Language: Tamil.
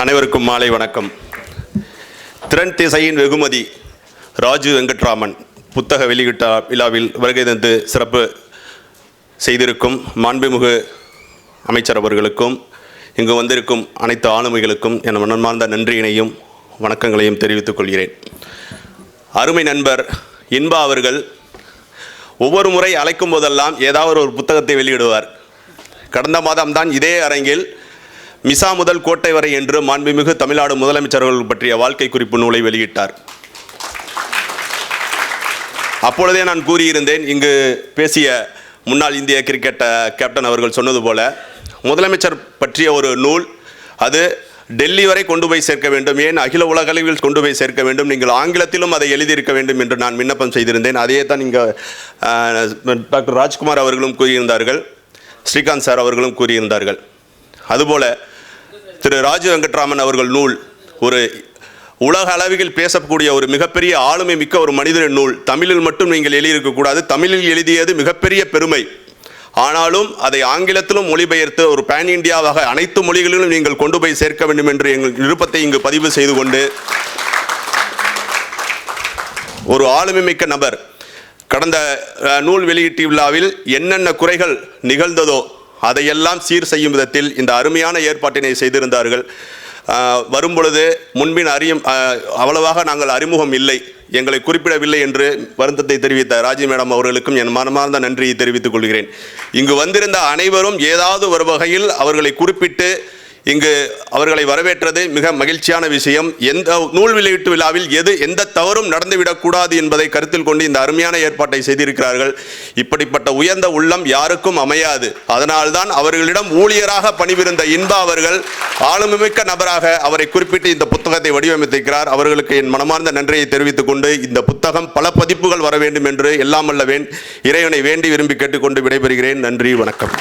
அனைவருக்கும் மாலை வணக்கம். திறன் திசையின் வெகுமதி ராஜு வெங்கட்ராமன் புத்தக வெளியிட்ட விழாவில் வருகை தந்து சிறப்பு செய்திருக்கும் மாண்புமிகு அமைச்சர் அவர்களுக்கும் இங்கு வந்திருக்கும் அனைத்து ஆளுமைகளுக்கும் என் மனமார்ந்த நன்றியினையும் வணக்கங்களையும் தெரிவித்துக் கொள்கிறேன். அருமை நண்பர் இன்பா அவர்கள் ஒவ்வொரு முறை அழைக்கும் போதெல்லாம் ஏதாவது ஒரு புத்தகத்தை வெளியிடுவார். கடந்த மாதம்தான் இதே அரங்கில் மிசா முதல் கோட்டை வரை என்று மாண்புமிகு தமிழ்நாடு முதலமைச்சர்கள் பற்றிய வாழ்க்கை குறிப்பு நூலை வெளியிட்டார். அப்பொழுதே நான் கூறியிருந்தேன், இங்கு பேசிய முன்னாள் இந்திய கிரிக்கெட் கேப்டன் அவர்கள் சொன்னது போல முதலமைச்சர் பற்றிய ஒரு நூல் அது டெல்லி வரை கொண்டு போய் சேர்க்க வேண்டும், ஏன் அகில உலக அளவில் கொண்டு போய் சேர்க்க வேண்டும், நீங்கள் ஆங்கிலத்திலும் அதை எழுதியிருக்க வேண்டும் என்று நான் விண்ணப்பம் செய்திருந்தேன். அதே தான் இங்கே டாக்டர் ராஜ்குமார் அவர்களும் கூறியிருந்தார்கள், ஸ்ரீகாந்த் சார் அவர்களும் கூறியிருந்தார்கள். அதுபோல திரு ராஜு வெங்கட்ராமன் அவர்கள் நூல் ஒரு உலக அளவில் பேசக்கூடிய ஒரு மிகப்பெரிய ஆளுமை மிக்க ஒரு மனிதரின் நூல். தமிழில் மட்டும் நீங்கள் எழுதியிருக்கக்கூடாது, தமிழில் எழுதியது மிகப்பெரிய பெருமை. ஆனாலும் அதை ஆங்கிலத்திலும் மொழிபெயர்த்து ஒரு பேன் இந்தியாவாக அனைத்து மொழிகளிலும் நீங்கள் கொண்டு போய் சேர்க்க வேண்டும் என்று எங்கள் விருப்பத்தை இங்கு பதிவு செய்து கொண்டு, ஒரு ஆளுமை மிக்க நபர் கடந்த நூல் வெளியீட்டு விழாவில் என்னென்ன குறைகள் நிகழ்ந்ததோ அதையெல்லாம் சீர் செய்யும் விதத்தில் இந்த அருமையான ஏற்பாட்டினை செய்திருந்தார்கள். வரும்பொழுது முன்பின் அவ்வளவாக நாங்கள் அறிமுகம் இல்லை, எங்களை குறிப்பிடவில்லை என்று வருத்தத்தை தெரிவித்த ராஜி மேடம் அவர்களுக்கும் என் மனமார்ந்த நன்றியை தெரிவித்துக் கொள்கிறேன். இங்கு வந்திருந்த அனைவரும் ஏதாவது ஒரு வகையில் அவர்களை குறிப்பிட்டு இங்கு அவர்களை வரவேற்றது மிக மகிழ்ச்சியான விஷயம். எந்த நூல் வெளியீட்டு விழாவில் எந்த தவறும் நடந்துவிடக்கூடாது என்பதை கருத்தில் கொண்டு இந்த அருமையான ஏற்பாட்டை செய்திருக்கிறார்கள். இப்படிப்பட்ட உயர்ந்த உள்ளம் யாருக்கும் அமையாது. அதனால்தான் அவர்களிடம் ஊழியராக பணிபுரிந்த இன்பா அவர்கள் ஆளுமைமிக்க நபராக அவரை குறிப்பிட்டு இந்த புத்தகத்தை வடிவமைத்திருக்கிறார். அவர்களுக்கு என் மனமார்ந்த நன்றியை தெரிவித்துக் கொண்டு இந்த புத்தகம் பல பதிப்புகள் வர வேண்டும் என்று எல்லாம் வல்ல இறைவனை வேண்டி விரும்பி கேட்டுக்கொண்டு விடைபெறுகிறேன். நன்றி, வணக்கம்.